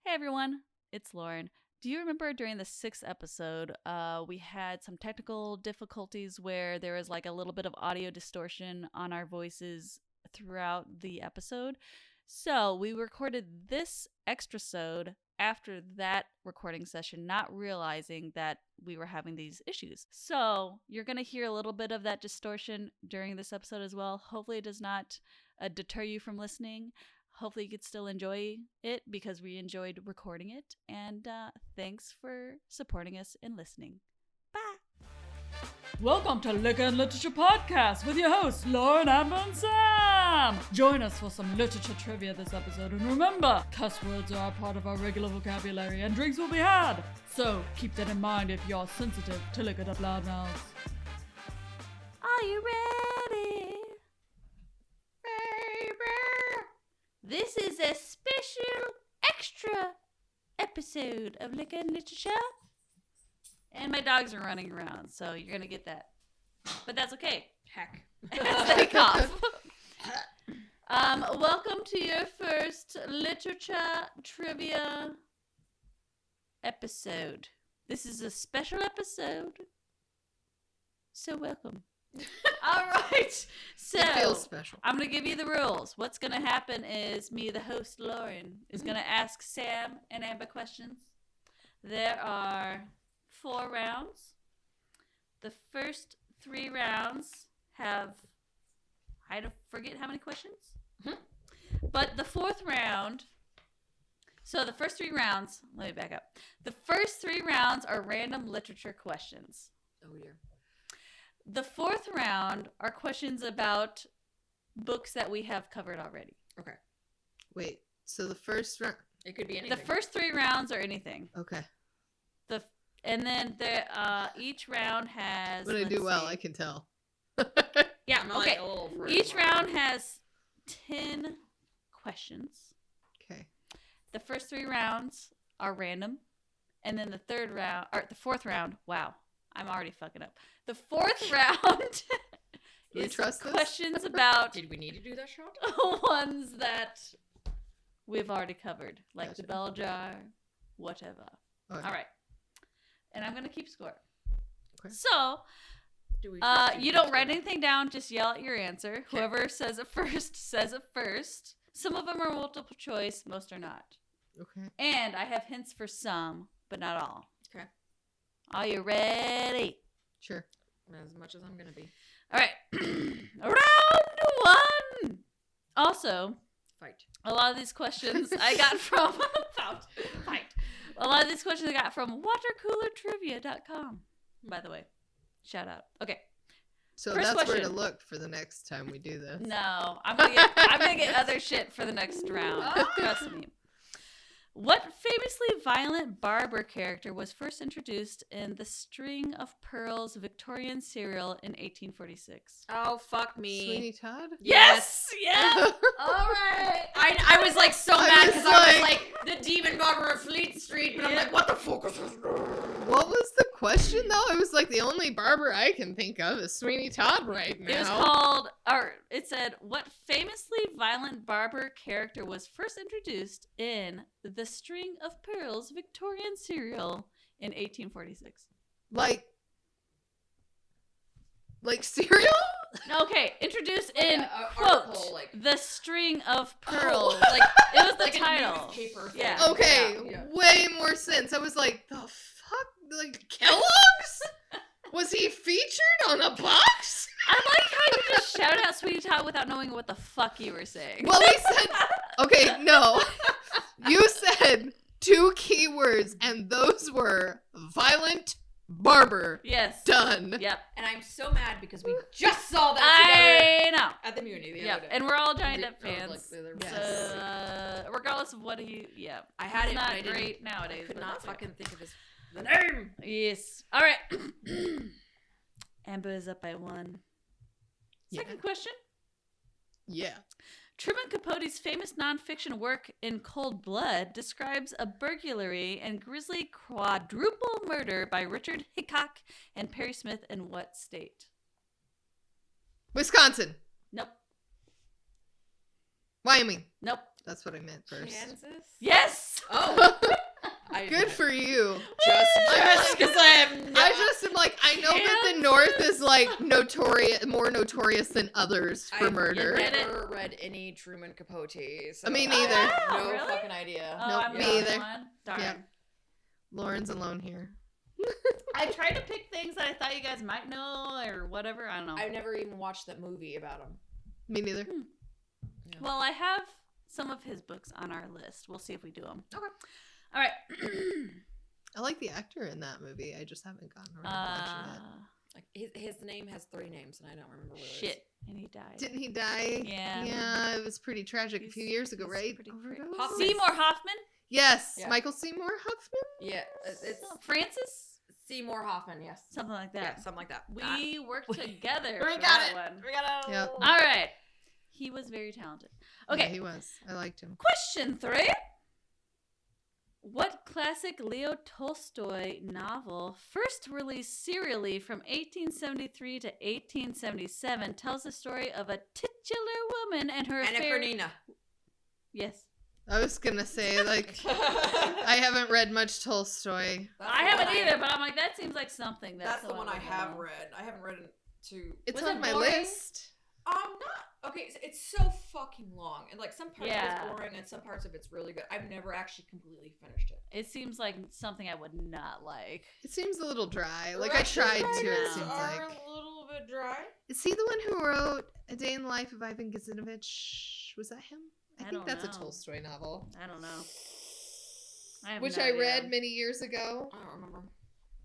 Hey everyone, it's Lauren. Do you remember during the 6th episode, we had some technical difficulties where there was like a little bit of audio distortion on our voices throughout the episode? So we recorded this xtrasode after that recording session, not realizing that we were having these issues. So you're going to hear a little bit of that distortion during this episode as well. Hopefully it does not deter you from listening. Hopefully you could still enjoy it because we enjoyed recording it. And thanks for supporting us and listening. Bye. Welcome to Liquor&Literature podcast with your hosts, Lauren, Amber, and Sam. Join us for some literature trivia this episode. And remember, cuss words are a part of our regular vocabulary and drinks will be had. So keep that in mind if you're sensitive to liquored up loudmouths. Are you ready? This is a special extra episode of Liquor&Literature. And my dogs are running around, so you're going to get that. But that's okay. Heck. Stay calm. Welcome to your first literature trivia episode. This is a special episode. So welcome. All right. So It feels special. I'm going to give you the rules. What's going to happen is me, the host, Lauren, is going to ask Sam and Amber questions. There are 4 rounds. The first 3 rounds have, I forget how many questions. But the 4th round, so the first 3 rounds, let me back up. The first 3 rounds are random literature questions. Oh, dear. The 4th round are questions about books that we have covered already. Okay. Wait, so the first round... It could be anything. The first 3 rounds are anything. Okay. And then each round has... When I do well, I can tell. Yeah, I'm okay. like a little Each round has 10 questions. Okay. The first 3 rounds are random. And then the 4th round, wow, I'm already fucking up. The 4th round Do we is trust this? questions about Did we need to do that shot? ones that we've already covered, like Gotcha. the bell jar, whatever. Okay. All right. And I'm going to keep score. Okay. So, Do we you don't write anything down, just yell at your answer. Okay. Whoever says it first, says it first. Some of them are multiple choice, most are not. Okay. And I have hints for some, but not all. Okay. Are you ready? Sure. As much as I'm going to be. All right. Round 1. Also, Fight. a lot of these questions I got from Fight. A lot of these questions I got from watercoolertrivia.com. By the way, shout out. Okay. So First that's where question. to look for the next time we do this. No, I'm gonna get other shit for the next round. Trust me. What famously violent barber character was first introduced in the String of Pearls Victorian serial in 1846? Oh, fuck me. Sweeney Todd? Yes! Yeah! All right. I was like so I mad was because I was like- like the demon barber of Fleet Street, but I'm like, what the fuck is this? What was the question, though? It was like the only barber I can think of is Sweeney Todd right now. It was called, or it said, what famously violent barber character was first introduced in the String of Pearls Victorian serial in 1846? Like cereal? Okay, introduced Like in, a quote, article, like- the String of Pearls. Oh. Like, it was the Like a title. newspaper thing. Yeah. Okay, Yeah. way more sense. I was like, the fuck? Like, Kellogg's? Was he featured on a box? I like how you just shouted out Sweetie Todd without knowing what the fuck you were saying. Well, we said... Okay, no. You said 2 keywords, and those were violent barber. Yes. Done. Yep. And I'm so mad because we just saw that together I know. at the Muni the Yep. other day. And we're all giant Re- Depp or, fans. like, the other- Yes. So, regardless of what he, yeah. I had He's it, not but I didn't. great nowadays. I could but not that's okay. fucking think of the name. Yes. All right. Amber is up by 1. Yeah. Second question. Yeah. Truman Capote's famous nonfiction work In Cold Blood describes a burglary and grisly quadruple murder by Richard Hickok and Perry Smith in what state? Wisconsin. Nope. Wyoming. Nope. That's what I meant first. Kansas? Yes! Oh. Good for you. Just because I have no. I just am like, I know that the North is like more notorious than others for murder. I've never read any Truman Capote. So Me neither. I have no Really? fucking idea. Oh, Nope, I'm me the only either. one? Darn. Yeah. Lauren's alone here. I tried to pick things that I thought you guys might know or whatever. I don't know. I've never even watched that movie about him. Me neither. Well, I have some of his books on our list. We'll see if we do them. Okay. All right. I like the actor in that movie. I just haven't gotten around to watching it. Like his name has 3 names, and I don't remember what it is. Shit. And he died. Didn't he die? Yeah. Yeah, it was pretty tragic a few years ago, He's right? pretty Overdose? Hoffman. Seymour Hoffman? Yes, Yeah. Michael Seymour Hoffman. Yeah, it's Francis? Seymour Hoffman. Yes, Something like that. yeah, something like that. We worked together. We for got that it. one. We got it. Yep. All right. He was very talented. Okay. Yeah, he was. I liked him. Question 3. What classic Leo Tolstoy novel, first released serially from 1873 to 1877, tells the story of a titular woman and her Anna affair? Karenina. Yes. I was gonna say like I haven't read much Tolstoy. I haven't either, but I'm like, that seems like something. That's the one I would have know. read. I haven't read it too. It's Was on it my boring? list. Not okay. It's so fucking long, and like some parts of Yeah. it's boring, and some parts of it's really good. I've never actually completely finished it. It seems like something I would not like. It seems a little dry. Like The I tried Russian to. It writers seems are like. a little bit dry. Is he the one who wrote A Day in the Life of Ivan Gazinovich? Was that him? I think don't that's a know. Tolstoy novel, I don't know. I have which no I idea. read many years ago. I don't remember.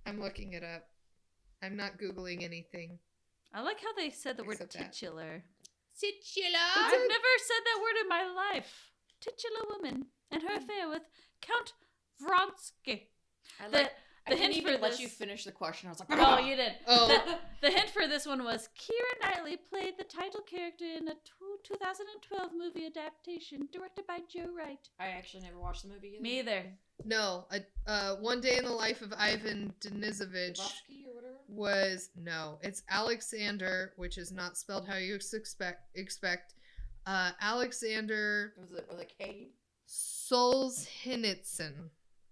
I'm looking it up. I'm not Googling anything. I like how they said the word Except that. titular. Titular. I've never said that word in my life. Titular woman and her affair with Count Vronsky. I The, like. the I hint didn't for even let this. you finish the question. I was like, Oh, you did. Oh. The hint for this one was Keira Knightley played the title character in a 2012 movie adaptation directed by Joe Wright. I actually never watched the movie either. Me either. No, One Day in the Life of Ivan Denisovich Bosky or whatever. was no. It's Alexander, which is not spelled how you expect. Alexander Was it K? Solzhenitsyn,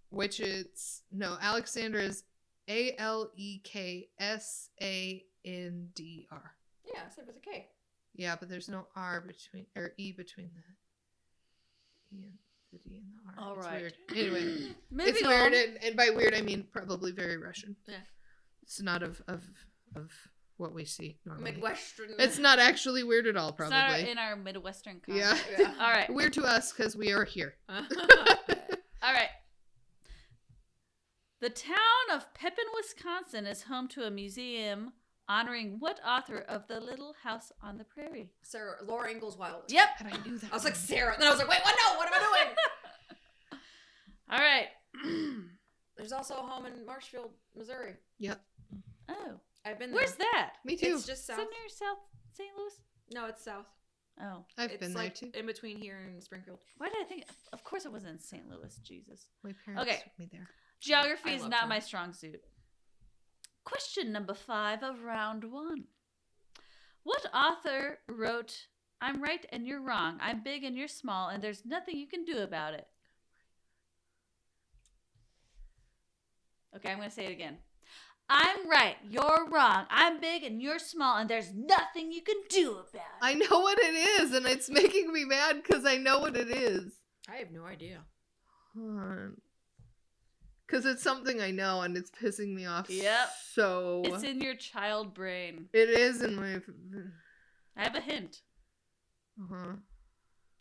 which is no. Alexander is Aleksandr. Yeah, I said with a K. Yeah, but there's no R between or E between the E and the D and the R. All It's right. weird. Anyway. Moving It's on. weird, and by weird I mean probably very Russian. Yeah. It's not of what we see normally. Midwestern. It's not actually weird at all, It's not probably. in our Midwestern Yeah. context. Yeah. All right. Weird to us because we are here. All right. The town of Pepin, Wisconsin is home to a museum honoring what author of The Little House on the Prairie? Sarah, Laura Ingalls Wilder. Yep. And I knew that. I was like one. Sarah. Then I was like, wait, what? No, what am I doing? All right. There's also a home in Marshfield, Missouri. Yep. Oh. I've been there. Where's that? Me too. It's just Is it south. near South St. Louis? No, it's south. Oh. I've It's been like there too. in between here and Springfield. Why did I think? Of course it was in St. Louis. Jesus. My parents Okay. took me there. Geography I is loved not her. my strong suit. Question number 5 of round 1. What author wrote, I'm right and you're wrong, I'm big and you're small, and there's nothing you can do about it? Okay, I'm going to say it again. I'm right, you're wrong, I'm big and you're small, and there's nothing you can do about it. I know what it is, and it's making me mad because I know what it is. I have no idea. Because it's something I know, and it's pissing me off. Yep. So It's in your child brain. it is in my. I have a hint. Uh-huh.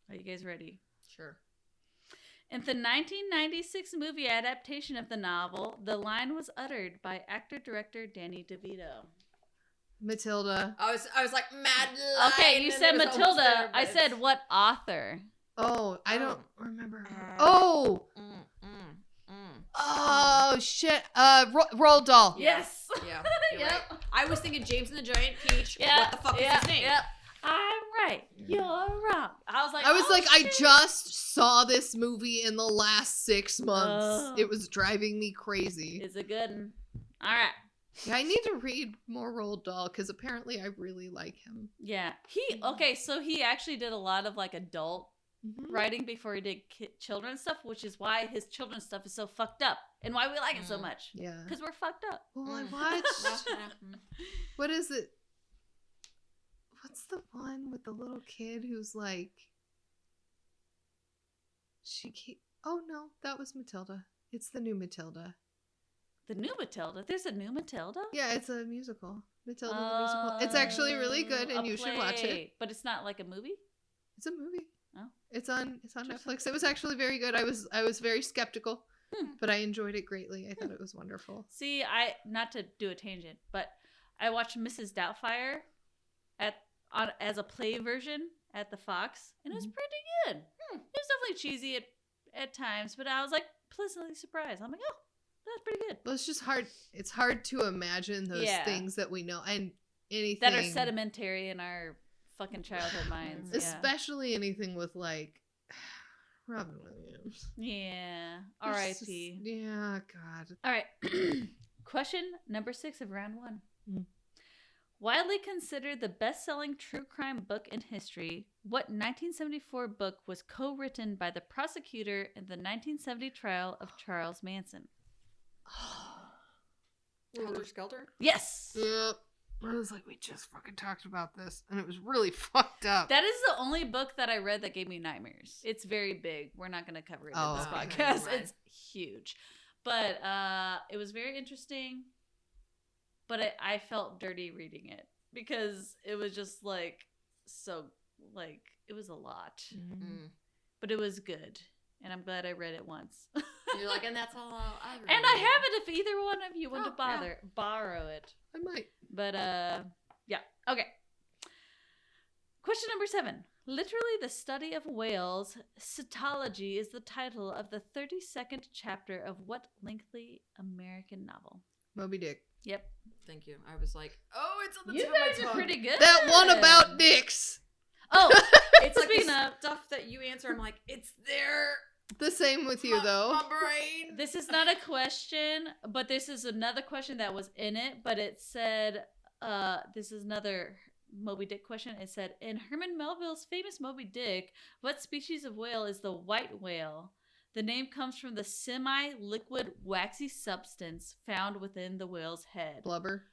Are you guys ready? Sure. In the 1996 movie adaptation of the novel, the line was uttered by actor-director Danny DeVito. Matilda. I was like Mad Okay, Lion, you and said it was almost Matilda. there, but I said it's- what author? Oh, I don't remember. Uh, Oh, oh shit. Roald Dahl. Yes. Yeah. you're Yep. right. I was thinking James and the Giant Peach. Yeah. What the fuck is his name? Yep. I'm right. You're wrong. I was like, I was oh, like, I shit. just saw this movie in the last 6 months. Oh. It was driving me crazy. It's a good one. All right. Yeah, I need to read more Roald Dahl because apparently I really like him. Yeah. Okay, so he actually did a lot of like adult writing before he did children's stuff, which is why his children's stuff is so fucked up and why we like it so much. Yeah. Because we're fucked up. Well, I watched. What is it? What's the one with the little kid who's like. Oh, no. That was Matilda. It's the new Matilda. The new Matilda? There's a new Matilda? Yeah, it's a musical. Matilda the musical. It's actually really good, and you should watch it. But it's not like a movie? It's a movie. Oh. It's on Netflix. It was actually very good. I was very skeptical, but I enjoyed it greatly. I thought it was wonderful. See, not to do a tangent, but I watched Mrs. Doubtfire as a play version at the Fox, and it was pretty good. It was definitely cheesy at times, but I was like pleasantly surprised. I'm like, oh, that's pretty good. Well, it's just hard. It's hard to imagine those things that we know and anything that are sedimentary in our fucking childhood minds, especially anything with like Robin Williams. Yeah, R.I.P. Yeah, God. All right, question number 6 of round 1. Widely considered the best-selling true crime book in history, what 1974 book was co-written by the prosecutor in the 1970 trial of Charles Manson? Helter Skelter? Yes! Yep. I was like, we just fucking talked about this, and it was really fucked up. That is the only book that I read that gave me nightmares. It's very big. We're not going to cover it in this podcast. Okay. It's huge. But it was very interesting. But I felt dirty reading it because it was just like it was a lot. But it was good. And I'm glad I read it once. You're like, and that's all I read. And I have it if either one of you want to borrow it. I might. But yeah. Okay. Question number 7. Literally the study of whales, cetology is the title of the 32nd chapter of what lengthy American novel? Moby Dick. Yep. Thank you. I was like, oh, it's on the You tip of my guys are tongue. pretty good. That one about dicks. Oh, It's like speaking the of, stuff that you answer. I'm like, it's there. The same with you, though. My brain. this is not a question, but this is another question that was in it. But it said, this is another Moby Dick question. It said, in Herman Melville's famous Moby Dick, what species of whale is the white whale? The name comes from the semi-liquid waxy substance found within the whale's head. Blubber.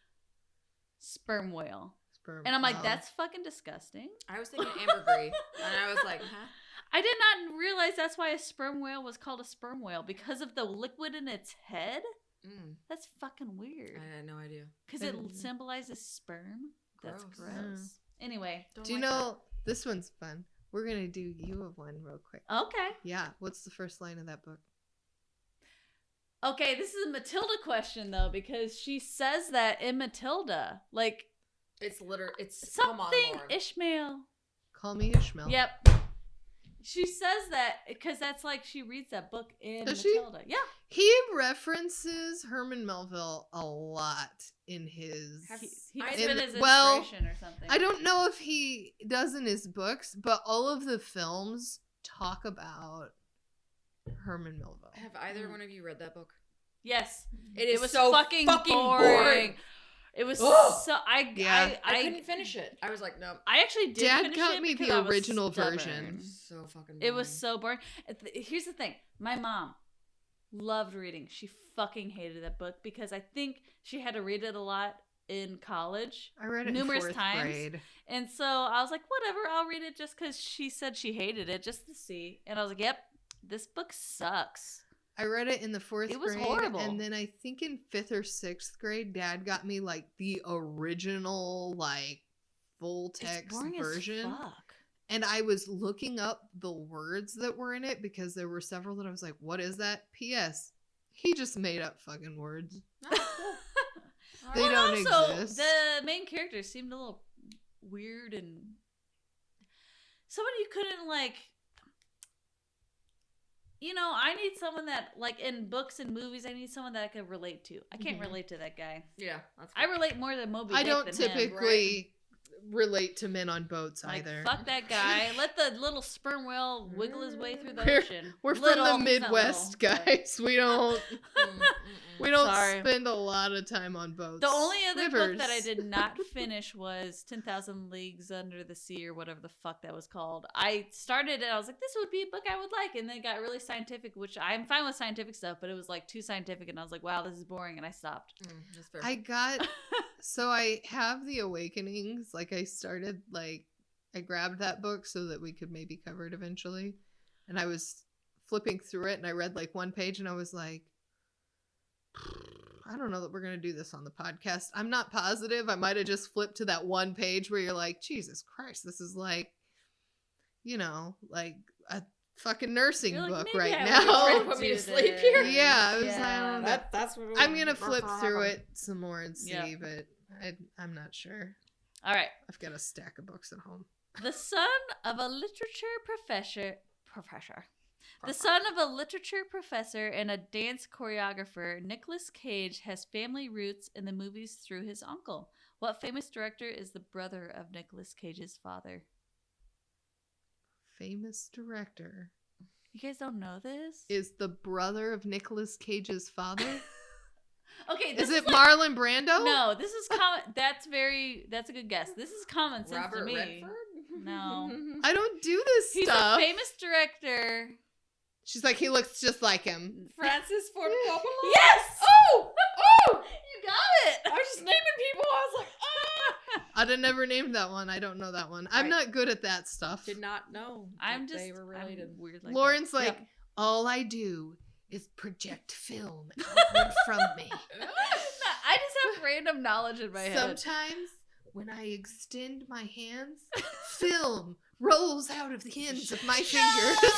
Sperm whale. Sperm. And I'm like, Oh. that's fucking disgusting. I was thinking ambergris, and I was like, huh? I did not realize that's why a sperm whale was called a sperm whale, because of the liquid in its head. That's fucking weird. I had no idea. Because it symbolizes sperm. That's Gross. gross. Anyway. Do you know, this one's fun. We're going to do you of one real quick. Okay. Yeah. What's the first line of that book? Okay, this is a Matilda question, though, because she says that in Matilda. Like, It's it's something come on, Lauren. Ishmael. Call me Ishmael. Yep. She says that because that's like she reads that book in Does she? Matilda. Yeah. He references Herman Melville a lot in his... He I- must have been his well, inspiration or something. I don't know if he does in his books, but all of the films talk about Herman Melville. Have either one of you read that book? Yes. It was so fucking boring. boring. It was Ugh. so I couldn't finish it. I was like, no. I actually did Dad finish got it me because the I was original stubborn. version. So fucking boring. It was so boring. Here's the thing. My mom loved reading. She fucking hated that book because I think she had to read it a lot in college. I read it numerous in 4th times. grade. And so I was like, whatever, I'll read it just because she said she hated it, just to see. And I was like, yep, this book sucks. I read it in the 4th It was grade. horrible. And then I think in 5th or 6th grade, Dad got me like the original, like full It's text boring version. as fuck. And I was looking up the words that were in it because there were several that I was like, what is that? P.S. He just made up fucking words. They Well, don't also, exist. the main character seemed a little weird and someone you couldn't like. You know, I need someone that, like, in books and movies, I need someone that I could relate to. I can't relate to that guy. Yeah, that's I relate more to Moby I Dick don't than him. typically relate to men on boats Like, either. fuck that guy. Let the little sperm whale wiggle his way through the We're- ocean. We're from Little, the he's not Midwest, little, but- guys. We don't. We don't Sorry. spend a lot of time on boats. The only other book Rivers. that I did not finish was 10,000 Leagues Under the Sea or whatever the fuck that was called. I started it, I was like, this would be a book I would like, and then it got really scientific, which I'm fine with scientific stuff, but it was like too scientific, and I was like, wow, this is boring, and I stopped. That's fair. I got so I have The Awakenings. Like I started I grabbed that book so that we could maybe cover it eventually. And I was flipping through it and I read like one page and I was like, I don't know that we're going to do this on the podcast. I'm not positive. I might have just flipped to that one page where you're like, Jesus Christ, this is like, like a fucking nursing You're like, book maybe right I now. would Trying to put me to sleep here? Yeah, I was Yeah. like, That's what I'm going to flip through it some more and see, Yeah. but I'm not sure. All right. I've got a stack of books at home. The son of a literature professor. The son of a literature professor and a dance choreographer, Nicolas Cage has family roots in the movies through his uncle. What famous director is the brother of Nicolas Cage's father? Famous director You guys don't know this? is the brother of Nicolas Cage's father. Okay, Is this it like- Marlon Brando? No, this is common. That's a good guess. This is common sense Robert to me. Redford? No. I don't do this He's stuff. a famous director. She's like, he looks just like him. Francis Ford Coppola? Yes! Oh! Oh! You got it. I was just naming people. I was like, I'd have never named that one. I don't know that one. I'm I not good at that stuff. did not know I'm that just they were related. I'm weird like Lauren's that. like, all I do is project film outward from me. I just have random knowledge in my head. Sometimes when I extend my hands, film rolls out of the ends of my fingers.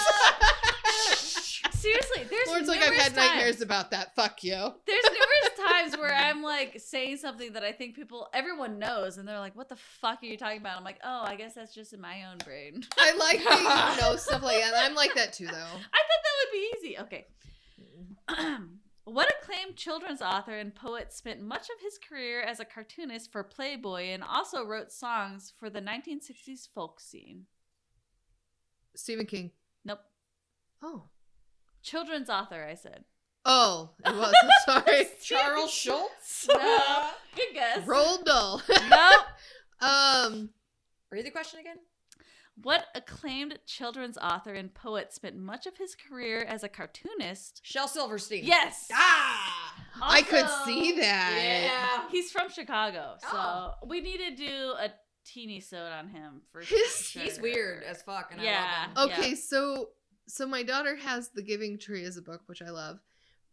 Seriously, there's Lauren's like, I've numerous had nightmares times- about that. Fuck you. There's numerous times where I'm like saying something that I think everyone knows, and they're like, "What the fuck are you talking about?" I'm like, "Oh, I guess that's just in my own brain." I like that you know stuff like that. I'm like that too, though. I thought that would be easy. Okay. What acclaimed children's author and poet spent much of his career as a cartoonist for Playboy and also wrote songs for the 1960s folk scene? Stephen King. Nope. Oh. Children's author, I said. Oh, it was. I'm sorry. Charles Schultz? No. Good guess. Roll dull. Nope. Read the question again. What acclaimed children's author and poet spent much of his career as a cartoonist? Shel Silverstein. Yes. Ah! I could Also, see that. Yeah. He's from Chicago, so Oh. we need to do a teeny sode on him for His- sure. He's weird as fuck, and Yeah. I love him. Okay, so my daughter has The Giving Tree as a book, which I love.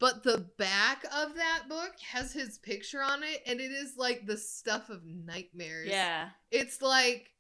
But the back of that book has his picture on it, and it is like the stuff of nightmares. Yeah. It's like,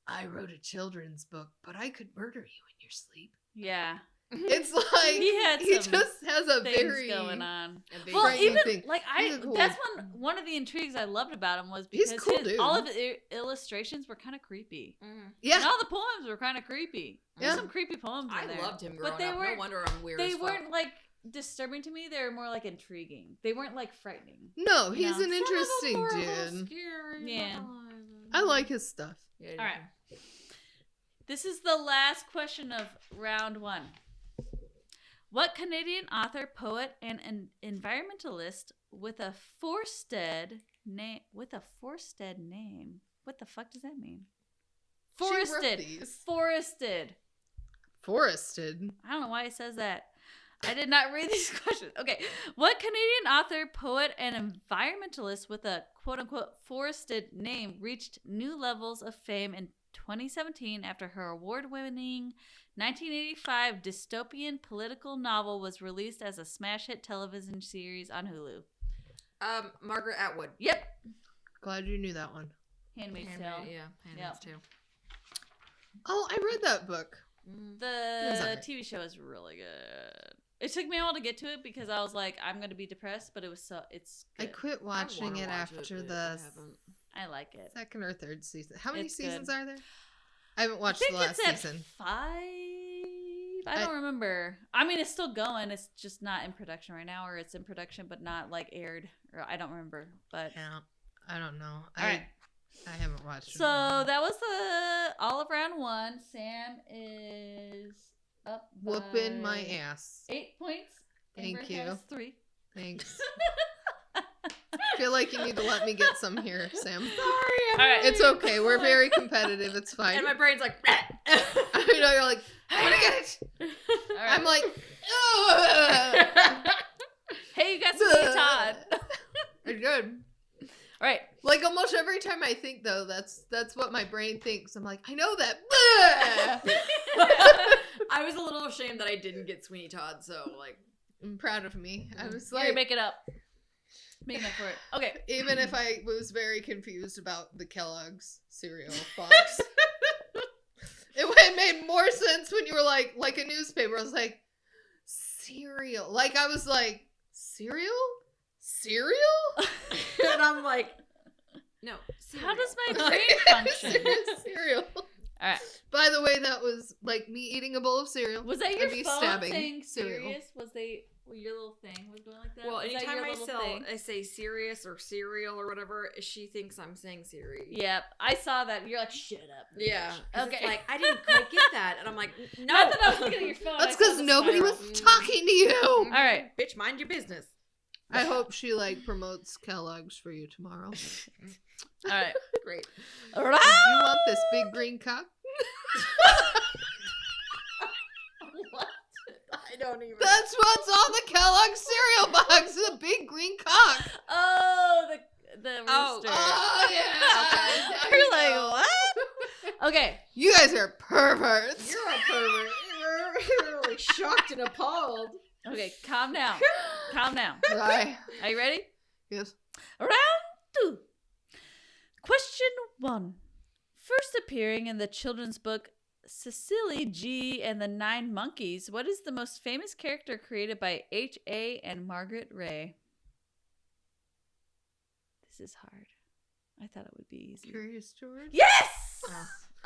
I wrote a children's book, but I could murder you in your sleep. Yeah. It's like He had he some just has a Things very going on. And Well, frightening even thing. like He's a cool- that's one of the intrigues I loved about him was He's because a cool dude. all of his illustrations were kind of creepy. And Yeah. all the poems were kind of creepy. There's Yeah. some creepy poems in I there. loved him growing But they up. weren't No wonder I'm weird they as fuck. weren't like disturbing to me. They were more like intriguing. They weren't like frightening. No, You he's know. an interesting dude. Yeah. I like his stuff. Yeah, All right. This is the last question of round 1. What Canadian author, poet, and an environmentalist with a Forested name? What the fuck does that mean? She wrote Forested. these. Forested. Forested. I don't know why it says that. I did not read these questions. Okay. What Canadian author, poet, and environmentalist with a quote-unquote forested name reached new levels of fame in 2017 after her award-winning 1985 dystopian political novel was released as a smash hit television series on Hulu? Margaret Atwood. Yep. Glad you knew that one. Handmaid's Tale. Yeah, Handmaid's Tale. Oh, I read that book. was The alright. TV show is really good. It took me a while to get to it because I was like, I'm going to be depressed, but it's I good. quit watching wanna it watch after but the I haven't. I like it. second or third season. How many It's seasons good. are there? I haven't watched I think the last it's at season. 5. I don't remember. I mean, it's still going. It's just not in production right now, or it's in production but not like aired. Or I don't remember. But Yeah, I don't know. all right. I haven't watched it. So that was all of round 1. Sam is up by Whooping my ass. 8 points. Thank Amber you. has 3. Thanks. I feel like you need to let me get some here, Sam. Sorry. All right. It's okay. We're very competitive. It's fine. And my brain's like, I know you're like, I want to get it. All right. I'm like, ugh. Hey, you got some Todd. I did. All right. Like almost every time I think though, that's what my brain thinks. I'm like, I know that. I was a little ashamed that I didn't get Sweeney Todd, so like, I'm proud of me. I was Here, like, make it up. Make up for it. Okay. even if I was very confused about the Kellogg's cereal box, it made more sense when you were like a newspaper. I was like, cereal. Like I was like, cereal? and I'm like, no. How cereal. does my brain function? Cereal. All right. By the way, that was like me eating a bowl of cereal. Was that your and me phone stabbing saying cereal. serious? Was your little thing was going like that? Well, Was that anytime your little thing? I say serious or cereal or whatever, she thinks I'm saying Siri. Yep, I saw that. You're like, shut up. Yeah. Okay. It's like, I didn't quite get that. And I'm like, no. Not that I was looking at your phone. That's I saw because the nobody spiral. was talking to you. All right. Bitch, mind your business. I hope she like promotes Kellogg's for you tomorrow. All right. Great. Do you want this big green cup? What? I don't even. That's what's on the Kellogg's cereal box. The big green cock. Oh, the rooster. Oh yeah. Okay. You're like, what? Okay. You guys are perverts. You're a pervert. You're like shocked and appalled. Okay, calm down. Calm down. Bye. Are you ready? Yes. Round 2. Question 1. First appearing in the children's book Cecily G and the 9 Monkeys, what is the most famous character created by H.A. and Margaret Ray? This is hard. I thought it would be easy. Curious George. Yes!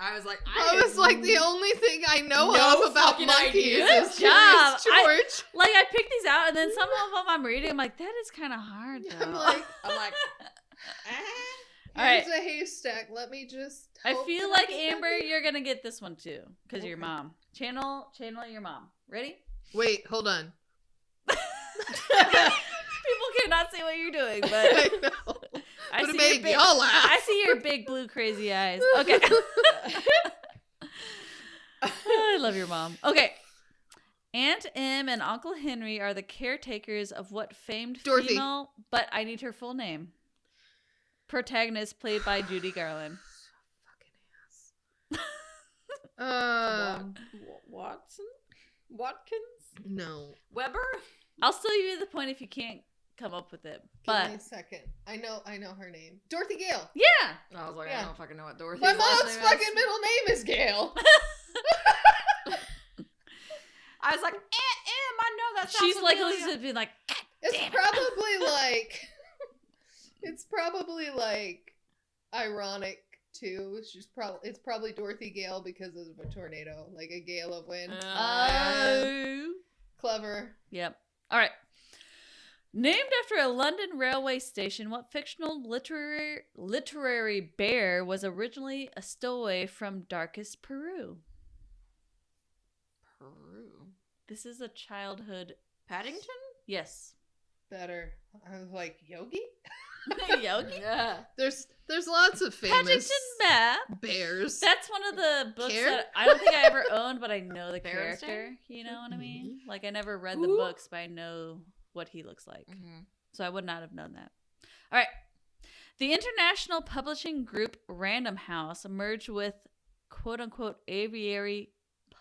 I was like, That was like the only thing I know No of about fucking monkeys. idea. Is Good job. Curious George. Like, I picked these out, and then some of them I'm reading, I'm like, that is kind of hard, though. I'm like, All right. here's a haystack. Let me just. I hope feel that like, I Amber, get you're going to get this one, too, because your Okay. mom. Channel your mom. Ready? Wait, hold on. People cannot see what you're doing, but I know. I But it see made your big, y'all laugh. I see your big blue crazy eyes. Okay. I love your mom. Okay. Aunt Em and Uncle Henry are the caretakers of what famed Dorothy. female, but I need her full name. Protagonist played by Judy Garland. Fucking ass. Watson? Watkins? No. Weber? I'll still give you the point if you can't come up with it. But Give me a second. I know her name. Dorothy Gale. I yeah. was like, Yeah. I don't fucking know what Dorothy's My last mom's name fucking is. middle name is Gale. I was like, I know that sounds She's like familiar. Elizabeth being like, It's Damn it. probably like it's probably like ironic too. It's probably Dorothy Gale because of a tornado, like a gale of wind. oh. Clever. Yep. All right. Named after a London railway station, what fictional literary bear was originally a stowaway from darkest Peru? Peru. This is a childhood. Paddington? Yes. Better. I was like, Yogi? Yogi? Yeah. There's lots of famous Paddington Bear. bears. That's one of the books Care? that I don't think I ever owned, but I know the Berenstain? character. You know what I mean? Like, I never read the Who? books, but I know what he looks like. Mm-hmm. So I would not have known that. All right. The international publishing group Random House merged with quote-unquote aviary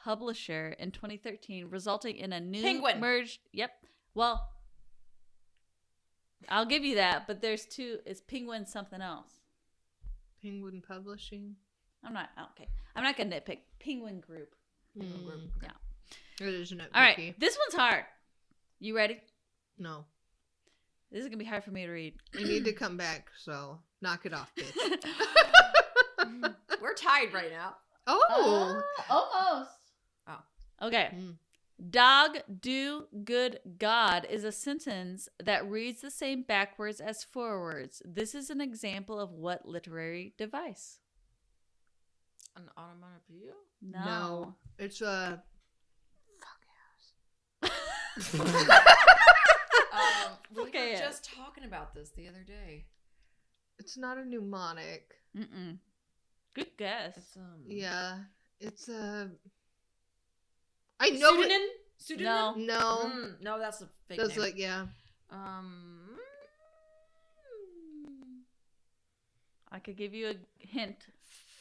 publisher in 2013, resulting in a new Penguin. merged. Yep. Well, I'll give you that, but there's two. It's Penguin something else. Penguin Publishing. I'm not gonna nitpick. Penguin Group. Mm, Yeah. it is nitpicky. All right. This one's hard. You ready? No. This is gonna be hard for me to read. I need to come back, so knock it off, bitch. We're tied right now. Oh. Almost. Oh. Okay. Mm. Dog, do, good, God is a sentence that reads the same backwards as forwards. This is an example of what literary device? An onomatopoeia? No. It's a Will about this the other day. It's not a mnemonic. Mm-mm. Good guess. It's Yeah, it's a. I know pseudonym. it. Pseudonym? No, No, that's a fake that's name. like yeah. I could give you a hint.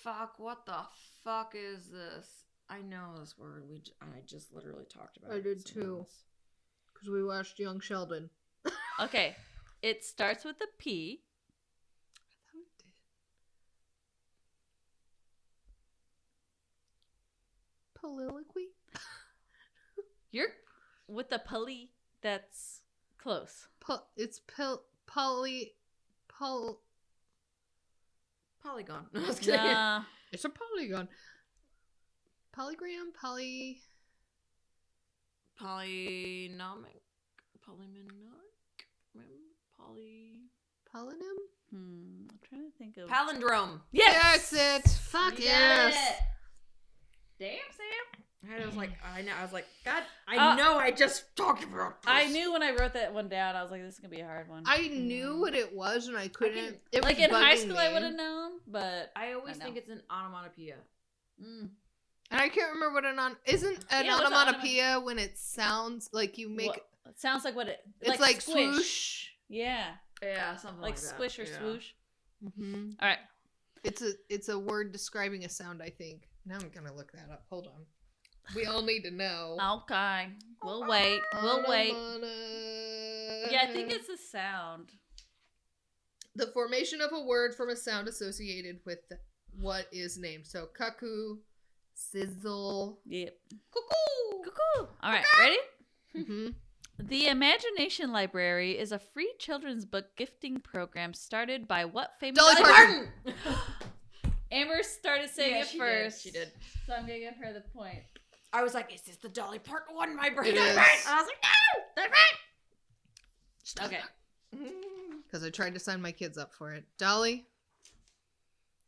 Fuck! What the fuck is this? I know this word. I just literally talked about it. I did with someone too. else. Because we watched Young Sheldon. Okay. It starts with a P. I thought it did. Poliloquy? You're with the poly. That's close. It's Polygon. No, I was kidding. Nah. It's a polygon. Polygram? Polynomic. Polynym? I'm trying to think of. Palindrome. Yes! That's it! Fuck yes! Damn, Sam. I was like, God, I know I just talked about this. I knew when I wrote that one down, I was like, this is going to be a hard one. I knew what it was and I couldn't. It like was in high bugging school, me. I would have known, but I always I know. think it's an onomatopoeia. Mm. And I can't remember what isn't an Yeah, what's an onomatopoeia when it sounds like you make. It sounds like what it. It's like squish. swoosh. Yeah, Yeah, something like that. squish or Yeah. swoosh. Mm-hmm. All right. It's a word describing a sound. I think. Now I'm gonna look that up. Hold on. We all need to know. Okay. We'll wait. We'll wait. Yeah, I think it's a sound. The formation of a word from a sound associated with what is named. So cuckoo, sizzle. Yep. Cuckoo. Cuckoo. All right. Ready? Mm-hmm. The Imagination Library is a free children's book gifting program started by what famous Dolly Parton. Amber started saying Yeah, it she first. Did. She did. So I'm going to give her the point. I was like, is this the Dolly Parton one? My brain. It is. And I was like, no, that's right. Okay. Because I tried to sign my kids up for it. Dolly,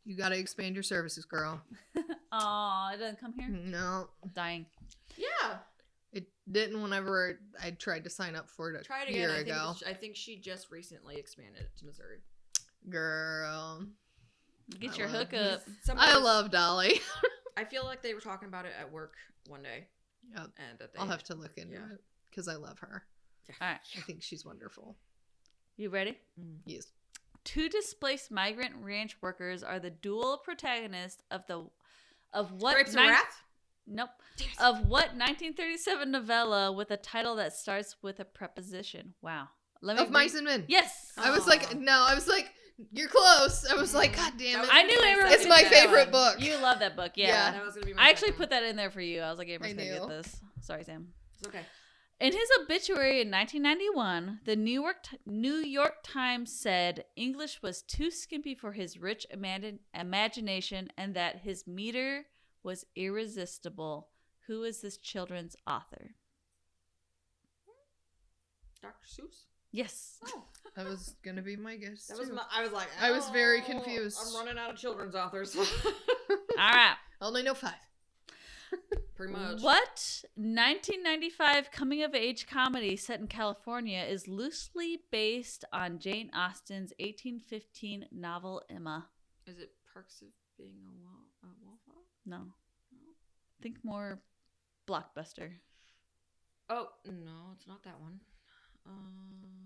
you got to expand your services, girl. Aw, it doesn't come here? No, I'm dying. Yeah. it didn't. Whenever I tried to sign up for it Try it a again. year ago, I think she just recently expanded it to Missouri. girl. Get I your love hookup. I love Dolly. I feel like they were talking about it at work one day. Yep. And that they, I'll have to look into Yeah. it because I love her. All right. I think she's wonderful. You ready? Yes. Two displaced migrant ranch workers are the dual protagonists of what Grapes of Wrath? Nope. Damn it. Of what 1937 novella with a title that starts with a preposition? Wow. Let me Of Mice and Men. Yes. I was like, you're close. I was like, God damn it. I knew Amber was It's gonna my get that favorite one. book. You love that book, yeah. Yeah. That was gonna be my I actually second put that in there for you. I was like, Amber's I gonna get knew. this. Sorry, Sam. It's okay. In his obituary in 1991, the New York Times said English was too skimpy for his rich imagination and that his meter was irresistible. Who is this children's author? Dr. Seuss? Yes. Oh, That was gonna be my guess. that was too. I was like, I was very oh, confused. I'm running out of children's authors. All right. I only know 5. Pretty much. What 1995 coming-of-age comedy set in California is loosely based on Jane Austen's 1815 novel Emma? Is it Perks of Being a Wallflower? No. Think more blockbuster. Oh, no, it's not that one.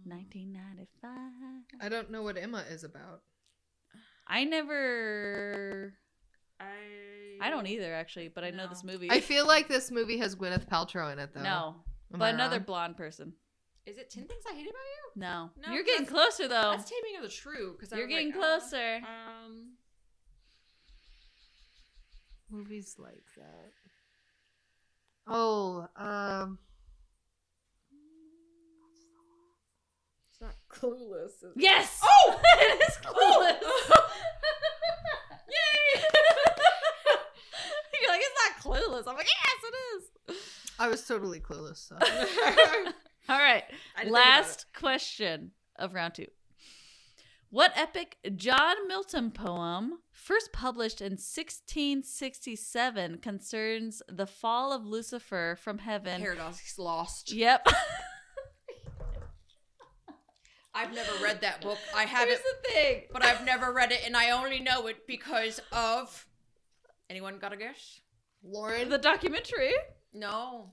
1995. I don't know what Emma is about. I don't either, actually, but I know this movie. I feel like this movie has Gwyneth Paltrow in it, though. No, Am but I another wrong? blonde person. Is it 10 Things I Hate About You? No, No, you're getting that's- closer though. That's Taming of the Shrew. Because You're getting closer. Movies like that. Oh, It's not Clueless. Is it? Yes. Oh! It is Clueless. Yay! You're like, it's not Clueless. I'm like, yes, it is. I was totally clueless. So. All right. I didn't think about Last question of round 2. What epic John Milton poem, first published in 1667, concerns the fall of Lucifer from heaven? Paradise Lost. Yep. I've never read that book. I haven't. Here's the thing. But I've never read it, and I only know it because of. Anyone got a guess? Lauren? The documentary. No.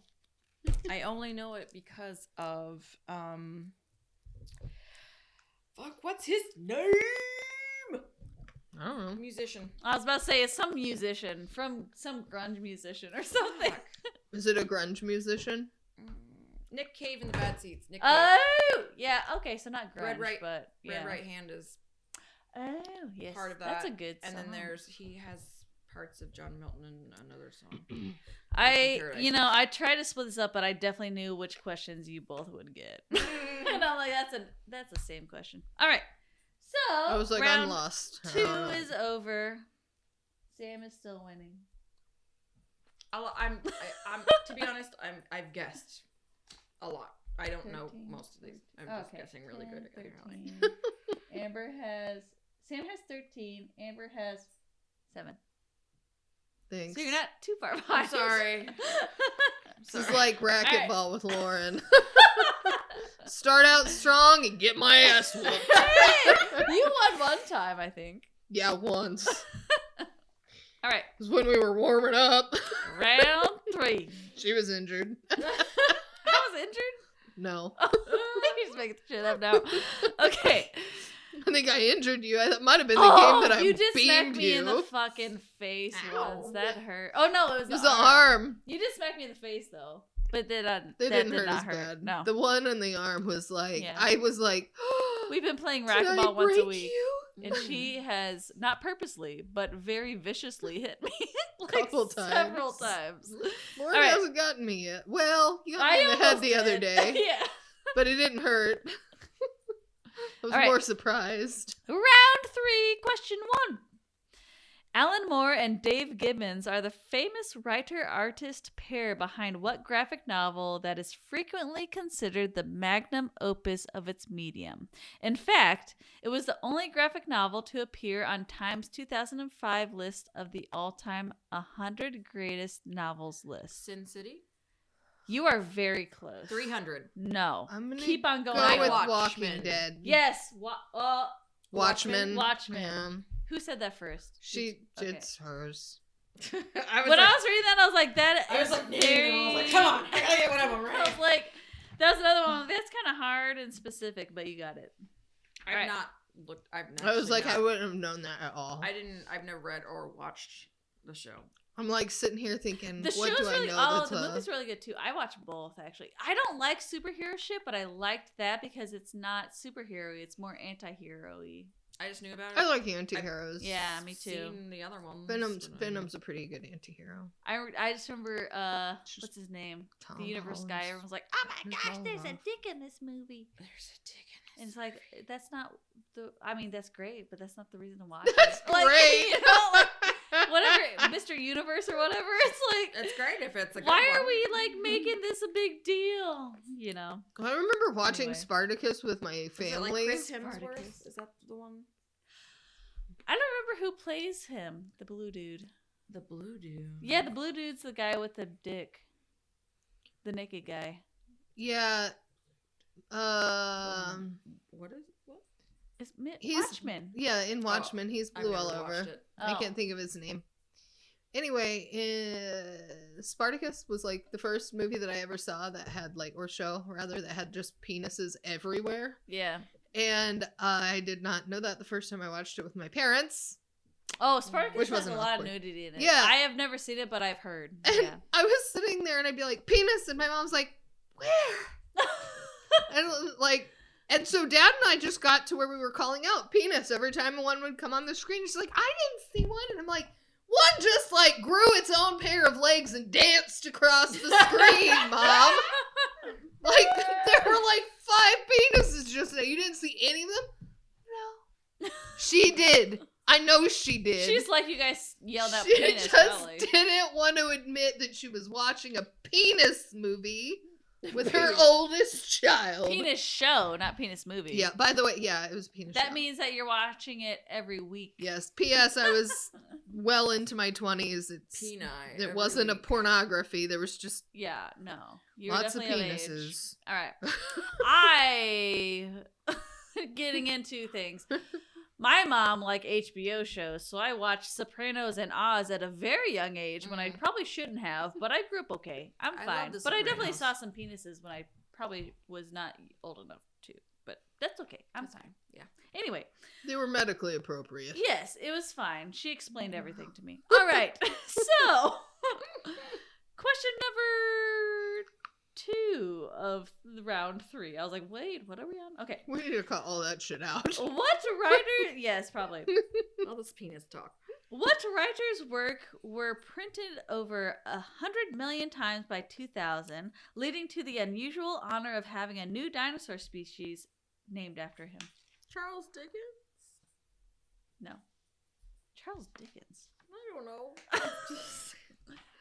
I only know it because of fuck, what's his name? I don't know. Musician. I was about to say it's some musician from some grunge musician or something. Fuck. Is it a grunge musician? Nick Cave in the Bad Seeds. Nick Cave. Oh, yeah. Okay, so not grunge, but yeah. Red Right Hand is Oh, yes. part of that. That's a good song. And then he has parts of John Milton in another song. I tried to split this up, but I definitely knew which questions you both would get. And I'm like, that's the same question. All right. So I was like, round I'm lost. 2 is over. Sam is still winning. I'm to be honest, I've guessed a lot. I don't 13, know most of these. I'm just guessing really 10, good. 13. Sam has 13. Amber has 7. Thanks. So you're not too far behind. I'm sorry. This is like racquetball with Lauren. Start out strong and get my ass whooped. You won one time, I think. Yeah, once. All right. It was when we were warming up. Round 3. She was injured. I was injured? No. He's just making shit up now. Okay. I think I injured you. That might have been the game that I you just smacked beamed me you. in the fucking face Ow. once. That hurt. Oh, no, it was It was the arm. You just smacked me in the face, though. But that Didn't did hurt not as hurt. bad. No. The one on the arm was like, Yeah. I was like, We've been playing did I racquetball once a break week. you? And she has, not purposely, but very viciously hit me. like Couple times. Several times. Lauren All right. hasn't gotten me yet. Well, you got I me in the head almost the other did. day, Yeah. but it didn't hurt. I was All right. more surprised. Round 3, question 1. Alan Moore and Dave Gibbons are the famous writer-artist pair behind what graphic novel that is frequently considered the magnum opus of its medium? In fact, it was the only graphic novel to appear on Time's 2005 list of the all-time 100 greatest novels list. Sin City. You are very close. 300. No. I'm gonna Keep on going. Go with Watchmen. Walking Dead. Yes. Watchmen. Watchmen. Yeah. Who said that first? She did Okay. hers. When I was reading that, I was like, that I was is like, very... I was like, come on, I gotta get one of them I right. was like, that was another one. That's kind of hard and specific, but you got it. I've Right. not looked. I was like, I wouldn't have known that at all. I've never read or watched the show. I'm like sitting here thinking, The what show's do I really... know? Oh, that's the movie's really good, too. I watched both, actually. I don't like superhero shit, but I liked that because it's not superhero-y. It's more anti-hero-y. I just knew about it. I like anti-heroes. Yeah, me too. Seen the other ones. Venom's a pretty good anti-hero. I just remember, what's his name? Tom The Universe guy. Holland's- Everyone's like, oh my There's gosh, no there's a love. dick in this movie. There's a dick in And this. it's like, that's not the... I mean, that's great, but that's not the reason to watch That's it. Like, great. You know, like, whatever, Mr. Universe or whatever, it's like... It's great if it's a good Why one. are we like making this a big deal? You know, I remember watching Anyway. Spartacus with my Is it family. like Chris Spartacus. Hemsworth? Is that the one? I don't remember who plays him. The blue dude. The blue dude. Yeah, the blue dude's the guy with the dick. The naked guy. Yeah. What is what? It's He's- Watchmen. Yeah, in Watchmen, he's I've blue never all over. watched it. I Oh. can't think of his name. Anyway, Spartacus was like the first movie that I ever saw that had like, or show rather, that had just penises everywhere. Yeah. And I did not know that the first time I watched it with my parents. Oh, Spartacus Which has wasn't a lot awkward. of nudity in it. Yeah. I have never seen it, but I've heard. And Yeah. I was sitting there and I'd be like, penis, and my mom's like, where? And so Dad and I just got to where we were calling out penis every time one would come on the screen. She's like, I didn't see one. And I'm like, one just like grew its own pair of legs and danced across the screen, Mom. Like, there were like 5 penises just there. You didn't see any of them? No. She did. I know she did. She's like, you guys yelled out She penis, just probably. didn't want to admit that she was watching a penis movie with her oldest child. Penis show, not penis movie. Yeah, by the way, yeah, it was a penis That show. means that you're watching it every week. Yes. P.S. I was well into my 20s. Peni. It every wasn't a week. pornography. There was just Yeah, no. You're lots of definitely of age. penises. All right. I getting into things. My mom liked HBO shows, so I watched Sopranos and Oz at a very young age when I probably shouldn't have, but I grew up okay. I'm I fine. love the But I definitely Sopranos. saw some penises when I probably was not old enough to. But that's okay. I'm That's fine. Yeah. Anyway, They were medically appropriate. yes, it was fine. She explained everything to me. All right. So, question number 2 of round 3. I was like, wait, what are we on? Okay. We need to cut all that shit out. What writer? Yes, probably. All this penis talk. What writer's work were printed over 100 million times by 2000, leading to the unusual honor of having a new dinosaur species named after him? Charles Dickens? No. Charles Dickens. I don't know.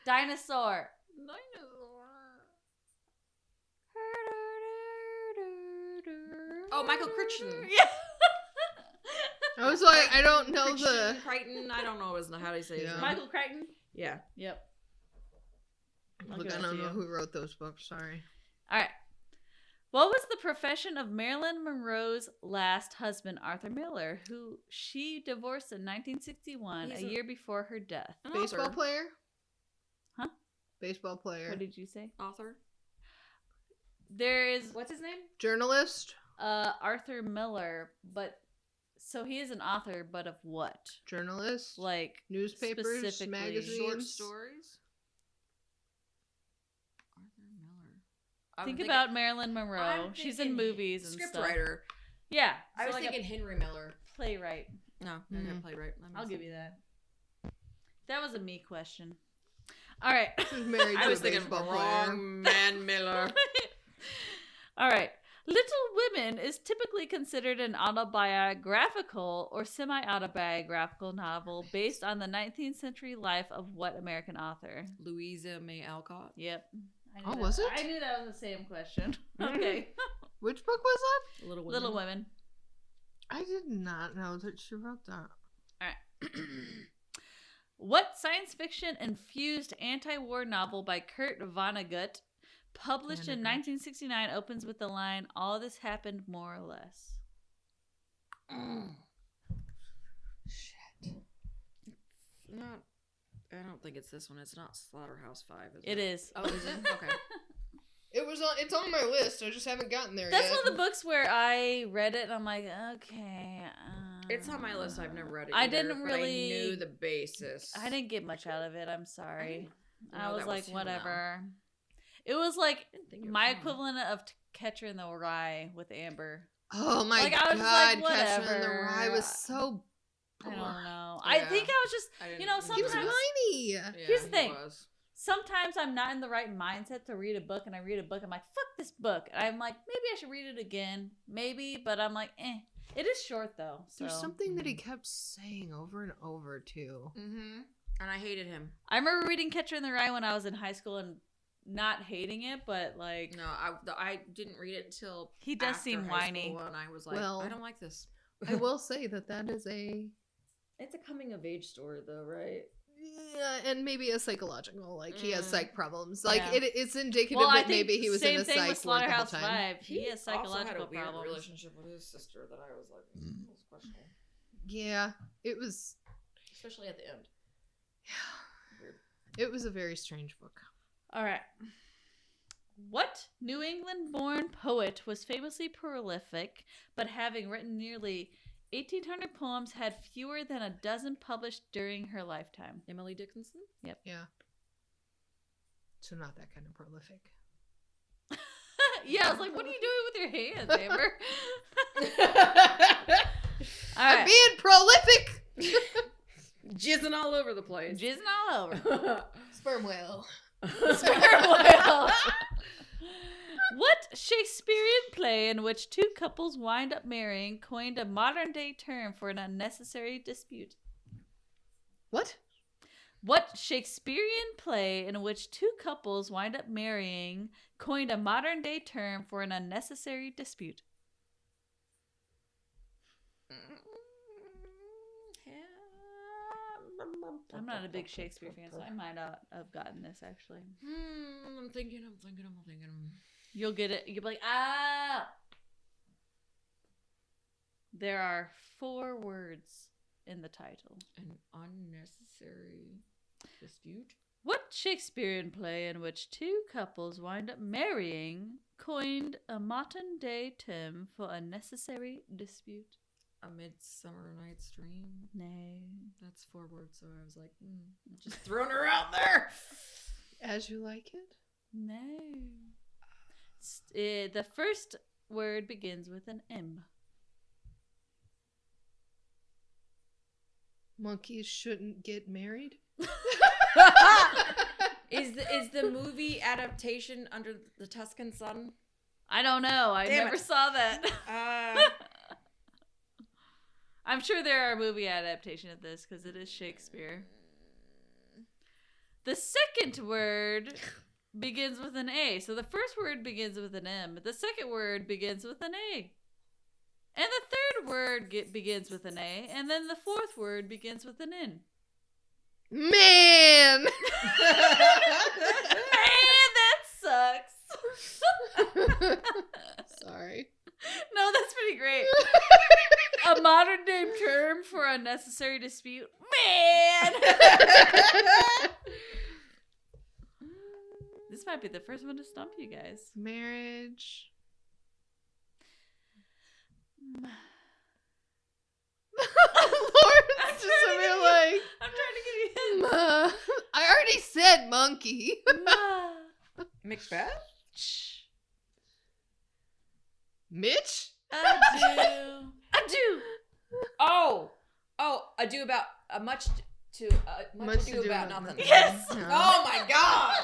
Dinosaur. Dinosaur. Oh, Michael Crichton. Yeah. I was like, I don't know the. Crichton. I don't know how do you say his Yeah. name. Michael Crichton. Yeah. Yep. I'll Look, give I it to don't know you. who wrote those books. Sorry. All right. What was the profession of Marilyn Monroe's last husband, Arthur Miller, who she divorced in 1961, He's a a- year before her death? An Baseball author. player. Huh? Baseball player. What did you say? Author. There is What's his name? Journalist. Arthur Miller, but so he is an author, but of what? Journalist. Like Newspapers, specifically- magazines. Short stories. Arthur Miller. think about Marilyn Monroe. I'm She's in thinking movies and stuff. Scriptwriter. Yeah, I so was like thinking Henry Miller. a playwright. No, Mhm. playwright. I'll give you that. That was a me question. All right. She's married to I was a thinking baseball wrong player. man Miller. All right. Little Women is typically considered an autobiographical or semi-autobiographical novel based on the 19th century life of what American author? Louisa May Alcott. Yep. I knew Oh, that. was it? I knew that was the same question. Okay. Which book was that? Little Women. Little Women. I did not know that she wrote that. All right. What science fiction infused anti-war novel by Kurt Vonnegut, published in Vonnegut. 1969, opens with the line, "All this happened more or less"? Shit. Not. I don't think it's this one. It's not Slaughterhouse-5. Is It is. Oh, is it? Okay. It's on my list. I just haven't gotten there That's yet. one of the books where I read it and I'm like, okay. It's on my list. I've never read it. I either, didn't but really- I knew the basis. I didn't get much out of it. I'm sorry. know I was that like, was him, whatever. It was like Didn't think it was my him. equivalent of Catcher in the Rye with Amber. Oh my Like, I was god, just like, Catcher in the whatever. Rye was so. I don't know. Yeah. I think I was just, I didn't you know, think He was sometimes- whiny. Yeah, Here's the he thing. was. sometimes I'm not in the right mindset to read a book, and I read a book, I'm like, fuck this book. And I'm like, maybe I should read it again. Maybe, but I'm like, eh. It is short, though. So. There's something that he kept saying over and over, too. Mm-hmm. And I hated him. I remember reading Catcher in the Rye when I was in high school and not hating it, but like... No, I didn't read it until He does after seem high whiny. school, and I was like, Well, I don't like this. I will say that is a... It's a coming of age story, though, right? Yeah, and maybe a psychological, like he has psych problems. Like Yeah. it's indicative Well, I that think maybe he was in same a thing psych with ward the whole Slaughterhouse time. 5. He has psychological also had a weird problems. relationship with his sister that I was like, it was questionable. Yeah, it was. Especially at the end. Weird. It was a very strange book. All right. What New England-born poet was famously prolific, but having written nearly 1,800 poems, had fewer than a dozen published during her lifetime? Emily Dickinson? Yeah. So not that kind of prolific. Yeah, I was like, what are you doing with your hands, Amber? All I'm right. being prolific. Jizzing all over the place. Jizzing all over. Sperm whale. Sperm whale. What Shakespearean play in which two couples wind up marrying coined a modern-day term for an unnecessary dispute? What? What Shakespearean play in which two couples wind up marrying coined a modern-day term for an unnecessary dispute? I'm not a big Shakespeare fan, so I might not have gotten this, actually. I'm thinking. You'll get it. You'll be like, ah! There are 4 words in the title. An unnecessary dispute. What Shakespearean play in which 2 couples wind up marrying coined a modern-day term for a necessary dispute? A Midsummer Night's Dream. No. That's 4 words, so I was like, just throwing her out there. As You Like It? No. The first word begins with an M. Monkeys Shouldn't Get Married? Is the movie adaptation Under the Tuscan Sun? I don't know. I Damn never it. saw that. I'm sure there are movie adaptations of this because it is Shakespeare. The second word begins with an A. So the first word begins with an M. The second word begins with an A. And the third word begins with an A. And then the fourth word begins with an N. Man! Man, that sucks. Sorry. No, that's pretty great. A modern day term for unnecessary dispute. Man! This might be the first one to stump you guys. Marriage. Lauren's just a bit like, I'm trying to give you hints. I already said monkey. Macbeth? Mitch? Ado. Oh, ado about much ado about nothing. Yes. Oh my god!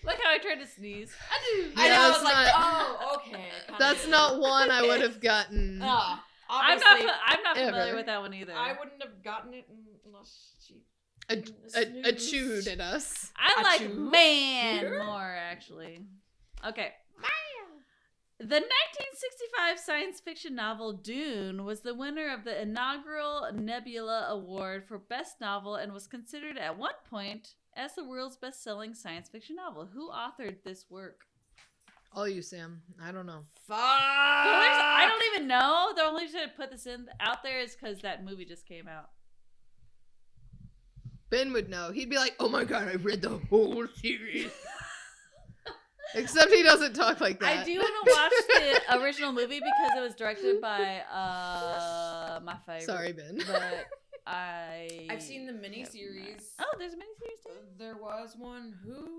Look how I tried to sneeze. Ado. I know. I was it's like, not- oh, okay. That's not one I would have gotten. I'm Obviously, not familiar ever. with that one either. I wouldn't have gotten it unless she. A chewed at us. I like Achoo. man Here? more, actually. Okay. The 1965 science fiction novel Dune was the winner of the inaugural Nebula Award for Best Novel and was considered at one point as the world's best-selling science fiction novel. Who authored this work? All you, Sam. I don't know. Fuck! I don't even know. The only reason I put this in out there is because that movie just came out. Ben would know. He'd be like, oh my god, I read the whole series. Except he doesn't talk like that. I do want to watch the original movie because it was directed by my favorite. Sorry, Ben. But I've seen the miniseries. Oh, there's a miniseries too? There was one. Who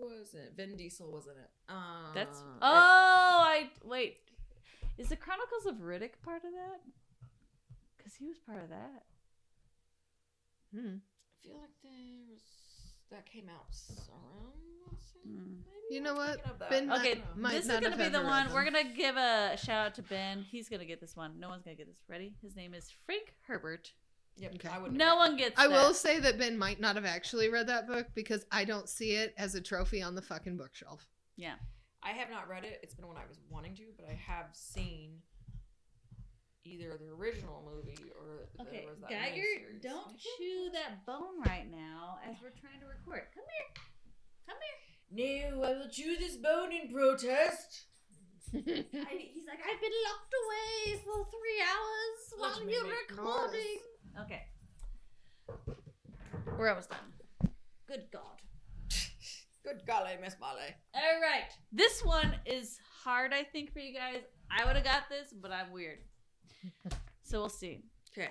was it? Vin Diesel was in it. Wait. Is the Chronicles of Riddick part of that? Because he was part of that. I feel like that came out around. You know what? Thinking of that. Ben Okay, might this is not going to have be the ever one. read We're them. going to give a shout out to Ben. He's going to get this one. No one's going to get this. Ready? His name is Frank Herbert. Yep, Okay. I wouldn't. No one gets I that. will say that Ben might not have actually read that book because I don't see it as a trophy on the fucking bookshelf. Yeah. I have not read it. It's been one I was wanting to, but I have seen either the original movie or Okay, there was that Geiger, miniseries. don't chew that bone right now as we're trying to record. Come here. Come here. No, I will chew this bone in protest. He's like, I've been locked away for 3 hours Let while me you're make recording. Okay. We're almost done. Good God. Good golly, Miss Molly. All right. This one is hard, I think, for you guys. I would have got this, but I'm weird. So we'll see. Okay.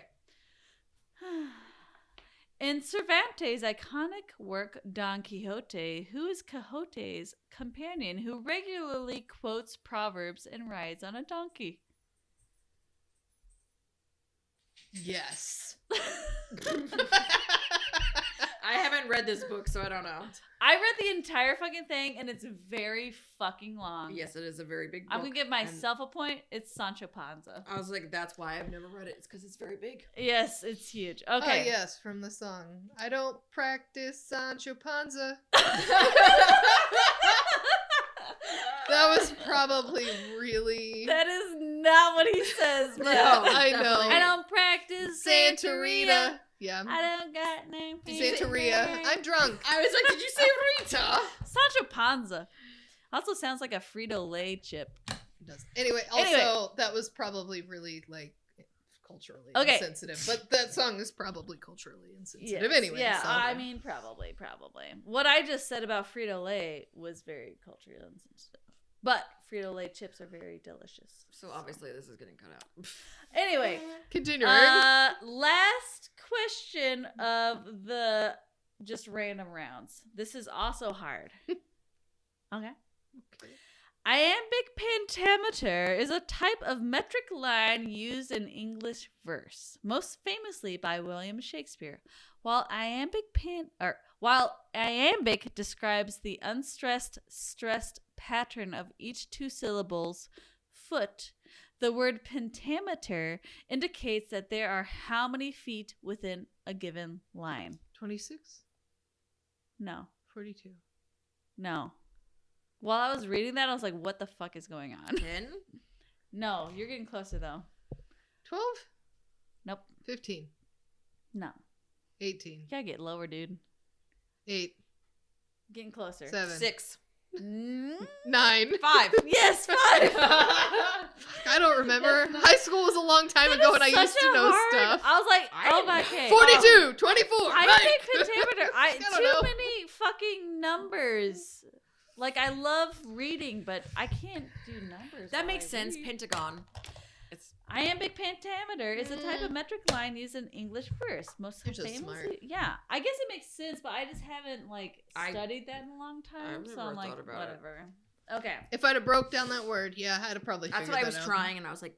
In Cervantes' iconic work Don Quixote, who is Quixote's companion who regularly quotes proverbs and rides on a donkey? Yes. I haven't read this book, so I don't know. I read the entire fucking thing, and it's very fucking long. Yes, it is a very big book. I'm going to give myself a point. It's Sancho Panza. I was like, that's why I've never read it. It's because it's very big. Yes, it's huge. Oh, Okay. yes, from the song. I don't practice Sancho Panza. That was probably really... That is not what he says, bro. No, I know. definitely. I don't practice Santeria. Santeria. Yeah. I don't got no Santeria. I'm drunk. I was like, did you say Rita? Sancho Panza. Also sounds like a Frito-Lay chip. It doesn't. Anyway, also, that was probably really, like, culturally insensitive. But that song is probably culturally insensitive anyway. Yeah, so. I mean, probably. What I just said about Frito-Lay was very culturally insensitive. But Frito-Lay chips are very delicious. So obviously this is getting cut out. Anyway. Continuing. Last question of the just random rounds. This is also hard. Okay. Iambic pentameter is a type of metric line used in English verse, most famously by William Shakespeare. While iambic describes the unstressed, stressed pattern of each two syllables, foot, the word pentameter indicates that there are how many feet within a given line? 26? No. 42. No. While I was reading that, I was like, what the fuck is going on? 10? No, you're getting closer, though. 12? Nope. 15. No. 18. You gotta get lower, dude. 8. Getting closer. 7. 6. 9. 5. Yes, 5! I don't remember. High school was a long time ago and I used to know stuff. I was like, oh my god. 42, 24. I think pentameter. I don't too know. many fucking numbers. Like, I love reading, but I can't do numbers. That while makes I sense. read. Pentagon. It's Iambic pentameter is a type of metric line used in English verse. Most You're just famously, smart. yeah. I guess it makes sense, but I just haven't I- studied that in a long time. I've So never I'm like, thought about it. whatever. Okay. If I'd have broke down that word, yeah, I'd have probably That's figured what I that was out. trying, and I was like,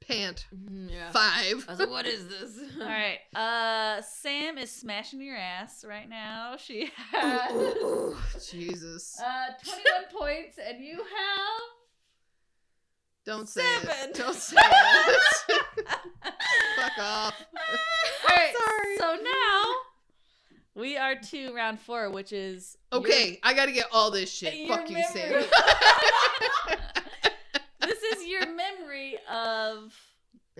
Pant. yeah. 5. I was like, what is this? All right. Sam is smashing your ass right now. She has Jesus. 21 points, and you have Don't say 7. it. Don't say it. Fuck off. All right. Sorry. So now we are to round 4, which is Okay, I gotta get all this shit. your Fuck you, memory. Sam. This is your memory of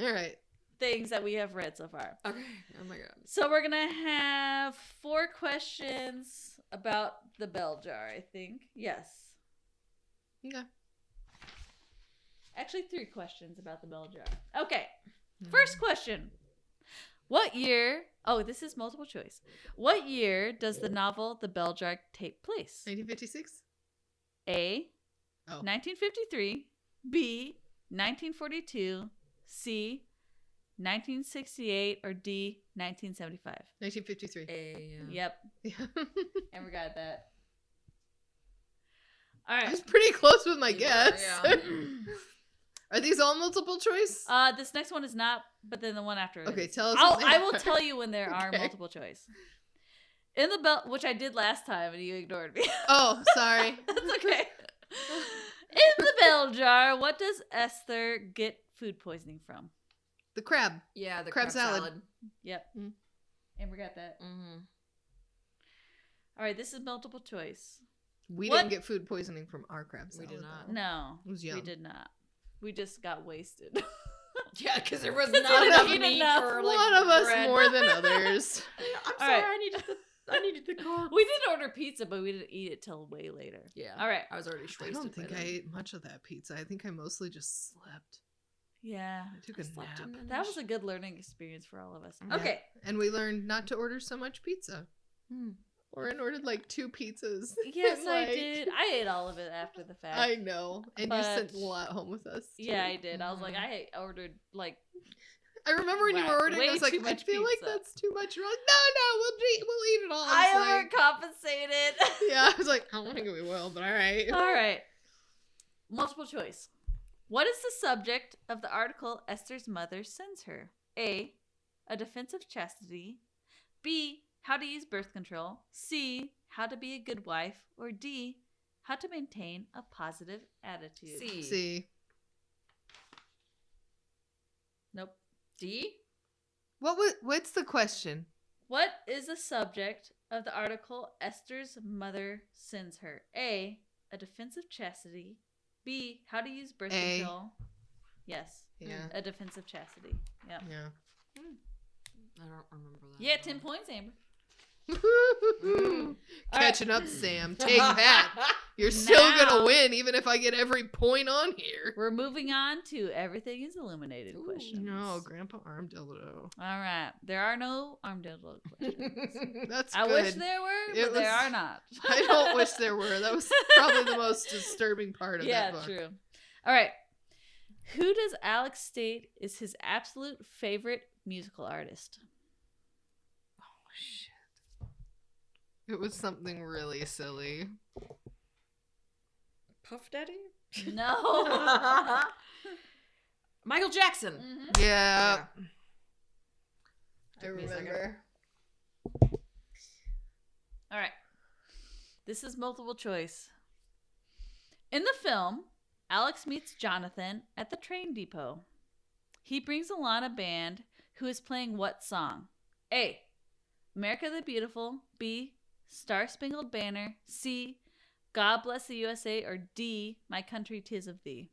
Alright. things that we have read so far. Okay. Oh my god. So we're gonna have 4 questions about the bell jar, I think. Yes. Okay. Actually, 3 questions about the bell jar. Okay. First question. What year... Oh, this is multiple choice. What year does the novel The Bell Jar take place? 1956? A. Oh. 1953. B. 1942. C. 1968. Or D. 1975. 1953. Yep. Yeah. And we got that. All I right. was pretty close with my You were, guess. yeah. Are these all multiple choice? This next one is not, but then the one after it Okay, is. tell us. I will tell you when there are Okay. multiple choice. In the bell, which I did last time, and you ignored me. Oh, sorry. That's okay. In the bell jar, what does Esther get food poisoning from? The crab. Yeah, the Crab salad. Yep. Mm. Amber got that. Mm-hmm. All right, this is multiple choice. We What? didn't get food poisoning from our crab We salad. did not. though. No, It was we yum. did not. We just got wasted. Yeah, because there was Because not we enough didn't eat meat enough. for like One of us bread. more than others. I'm All sorry, right. I needed the carbs. We did order pizza, but we didn't eat it till way later. Yeah. All right. I was already I wasted. don't think by I then. ate much of that pizza. I think I mostly just slept. Yeah. I took a slept nap. in the That was a good learning experience for all of us. Yeah. Okay. And we learned not to order so much pizza. Hmm. Lauren ordered like 2 pizzas. Yes, And, I like, did. I ate all of it after the fact. I know. And But- you sent a lot home with us. too. Yeah, I did. I was like, Mhm. I ordered like I remember when you Wow, were ordering, way I was like, too I much feel like pizza. that's too much. You're like, no, we'll eat it all. I was like, overcompensated. yeah, I was like, I don't think we will, but all right. All right. Multiple choice. What is the subject of the article Esther's mother sends her? A. A defense of chastity. B. How to use birth control. C. How to be a good wife. Or D. How to maintain a positive attitude. C. See, Nope. D. what's the question? What is the subject of the article Esther's mother sends her? A. A defense of chastity. B. How to use birth A. control. Yes. Yeah, A defense of chastity. Yep. yeah. I don't remember that. Yeah, at 10 all. points, Amber. Catching up, Sam. Take that. You're still Now- gonna win, even if I get every point on here. We're moving on to everything is illuminated questions. No, Grandpa Arm Dildo. All right. There are no arm dildo questions. That's I good. wish there were, It but there was- are not. I don't wish there were. That was probably the most disturbing part of Yeah, that book. true. All right. Who does Alex state is his absolute favorite musical artist? Oh, shit. It was something really silly. Puff Daddy? No. Michael Jackson. Mhm. Yeah. I Took me a second. remember. All right. This is multiple choice. In the film, Alex meets Jonathan at the train depot. He brings along a band who is playing what song? A. America the Beautiful. B. Star Spangled Banner. C. God Bless the USA. Or D. My Country 'Tis of Thee.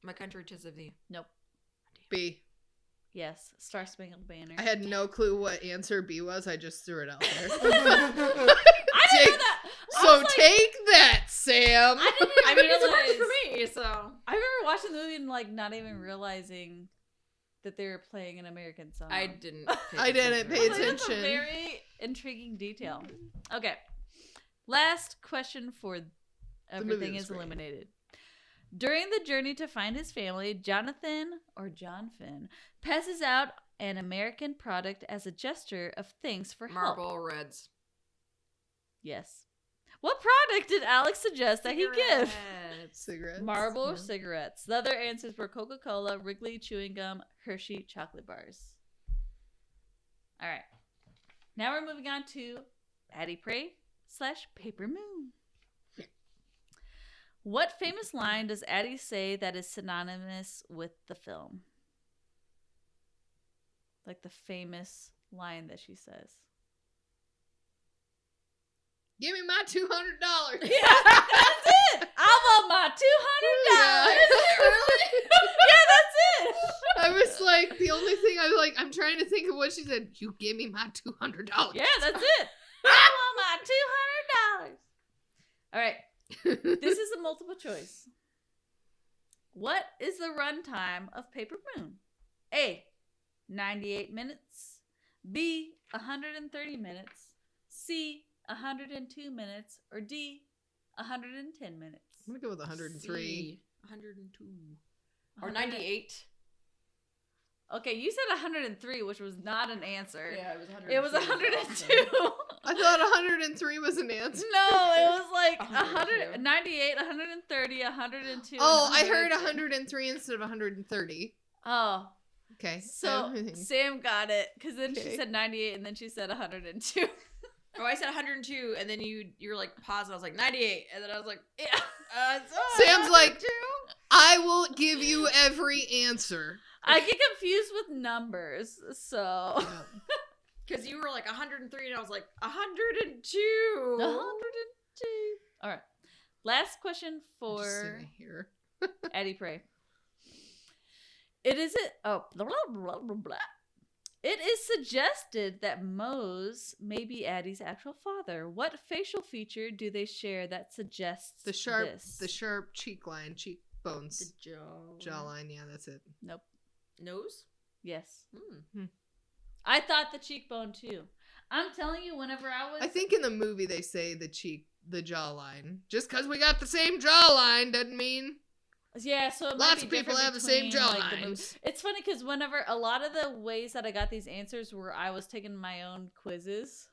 My Country 'Tis of Thee. Nope. B. Yes. Star Spangled Banner. I had no clue what answer B was. I just threw it out there. I didn't know that. I So was like- take that, Sam. I didn't I even mean, it's realize. worked for me, so. I remember watching the movie and like not even realizing that they were playing an American song. I didn't. I didn't I pay was like, that's a attention. very intriguing detail. Okay. Last question for Everything was is great. Eliminated. During the journey to find his family, Jonathan, or John Finn, passes out an American product as a gesture of thanks for help. Marble Reds. Yes. What product did Alex suggest that he give? Cigarettes. Marlboro Yeah. cigarettes. The other answers were Coca-Cola, Wrigley chewing gum, Hershey chocolate bars. All right. Now we're moving on to Addie Pray / Paper Moon. What famous line does Addie say that is synonymous with the film? Like the famous line that she says. Give me my $200. Yeah, that's it. I want my $200. Yeah. Really? Yeah, that's it. I was like, the only thing I'm trying to think of what she said. You give me my $200. Yeah, that's it. I want my $200. All right. This is a multiple choice. What is the runtime of Paper Moon? A. 98 minutes. B. 130 minutes. C. 102 minutes. Or D. 110 minutes. I'm gonna go with 103. C, 102. Or 98. Okay, you said 103, which was not an answer. Yeah, it was 102. It was 102. I thought 103 was an answer. No, it was like 102. 198, 130, 102. Oh, I and heard 110. 103 instead of 130. Oh, Okay. so Sam got it because then she Okay. said 98 and then she said 102. Oh, I said 102, and then you were like, pause, and I was like, 98. And then I was like, Yeah. Sam's like, I will give you every answer. I get confused with numbers, so. because you were like 103, and I was like, 102. 102. All right. Last question Just for sitting here. Addie Pray. It is it. Oh, blah, blah, blah, blah. It is suggested that Mose may be Addie's actual father. What facial feature do they share that suggests The sharp this? cheek line, cheekbones, The jaw. jawline. Yeah, that's it. Nope. Nose? Yes. Hmm. I thought the cheekbone too. I'm telling you, whenever I was, I think in the movie they say the jawline. Just because we got the same jawline doesn't mean yeah. So it might lots be of people different have the same between, like, the jawlines. movies. It's funny because whenever a lot of the ways that I got these answers were I was taking my own quizzes,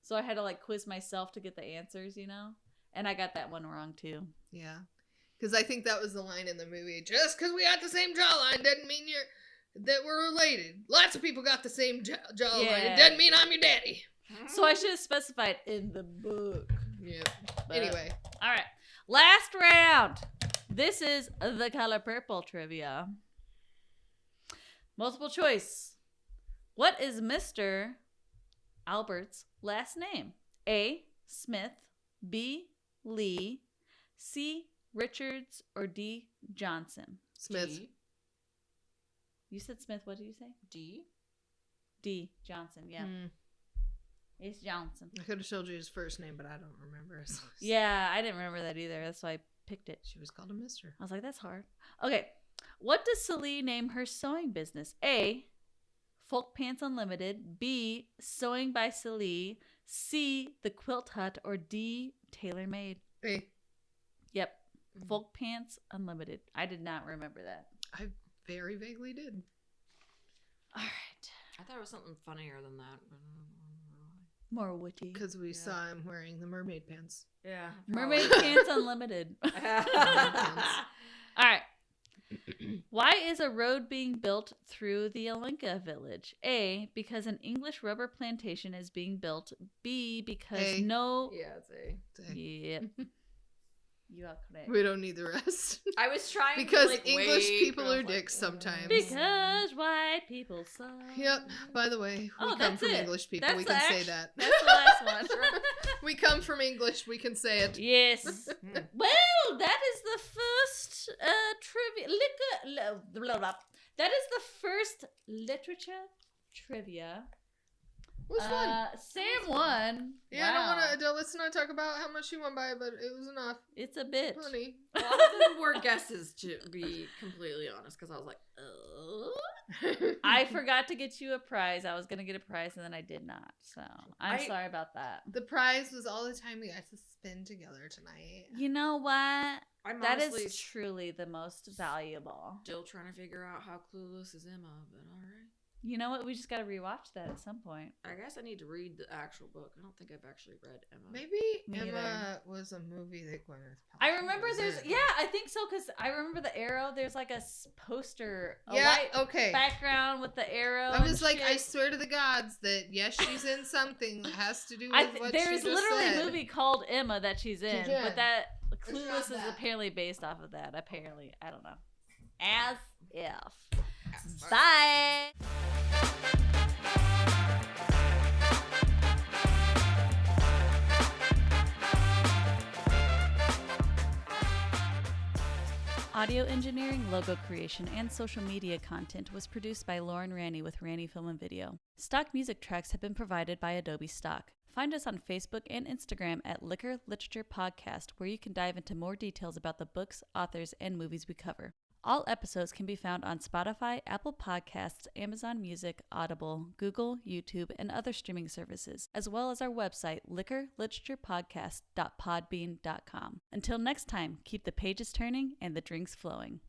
so I had to like quiz myself to get the answers, you know. And I got that one wrong too. Yeah. Because I think that was the line in the movie. Just because we got the same jawline doesn't mean that we're related. Lots of people got the same jawline. Yeah. It doesn't mean I'm your daddy. So I should have specified in the book. Yeah. But- Anyway. All right. Last round. This is the color purple trivia. Multiple choice. What is Mr. Albert's last name? A. Smith. B. Lee. C. Richards. Or D. Johnson? Smith. D. You said Smith. What did you say? D. D. Johnson. Yeah. Ace Johnson. I could have told you his first name, but I don't remember his last. Yeah, I didn't remember that either. That's why I picked it. She was called a mister. I was like, that's hard. Okay. What does Celie name her sewing business? A. Folk Pants Unlimited. B. Sewing by Celie. C. The Quilt Hut. Or D. Tailor Made. Hey, Yep. Folk Pants Unlimited. I did not remember that. I very vaguely did. All right. I thought it was something funnier than that. More witty. Because we saw him wearing the mermaid pants. Yeah. Mermaid Pants Unlimited. All right. Why is a road being built through the Alinka village? A. Because an English rubber plantation is being built. B. Because A. no. Yeah, it's A. Yep. You are correct. We don't need the rest. I was trying Because to, like, English wait, people but I are was like, dicks sometimes. Because white people suck. Yep. By the way, we Oh, come that's from it. English people. That's we the can say act- that. That's the last one. We come from English. We can say it. Yes. Well, that is the first trivia. That is the first literature trivia. It was fun. Sam won. Yeah, Wow. I don't want to. Let's not talk about how much she won by, but it was enough. It's a bitch. Funny. A lot of them were guesses, to be completely honest, because I was like, I forgot to get you a prize. I was gonna get a prize and then I did not. So I'm I- sorry about that. The prize was all the time we got to spend together tonight. You know what? I'm That honestly is truly the most valuable. still trying to figure out how clueless is Emma, but all right. You know what? We just gotta rewatch that at some point. I guess I need to read the actual book. I don't think I've actually read Emma. Maybe Me Emma was a movie that Gwyneth Paltrow I remember was there's in. I think so because I remember the arrow. There's like a poster, a Yeah, white okay. background with the arrow. I was and like, shit. I swear to the gods that yes, she's in something that has to do with what there's she just literally said. a movie called Emma that she's in, in. but that It's not Clueless is that. apparently based off of that. Apparently, I don't know. As if. Bye. Audio engineering, logo creation, and social media content was produced by Lauren Ranny with Ranny Film and Video. Stock music tracks have been provided by Adobe Stock. Find us on Facebook and Instagram at Liquor&Literature Podcast, where you can dive into more details about the books, authors, and movies we cover. All episodes can be found on Spotify, Apple Podcasts, Amazon Music, Audible, Google, YouTube, and other streaming services, as well as our website, liquorliteraturepodcast.podbean.com. Until next time, keep the pages turning and the drinks flowing.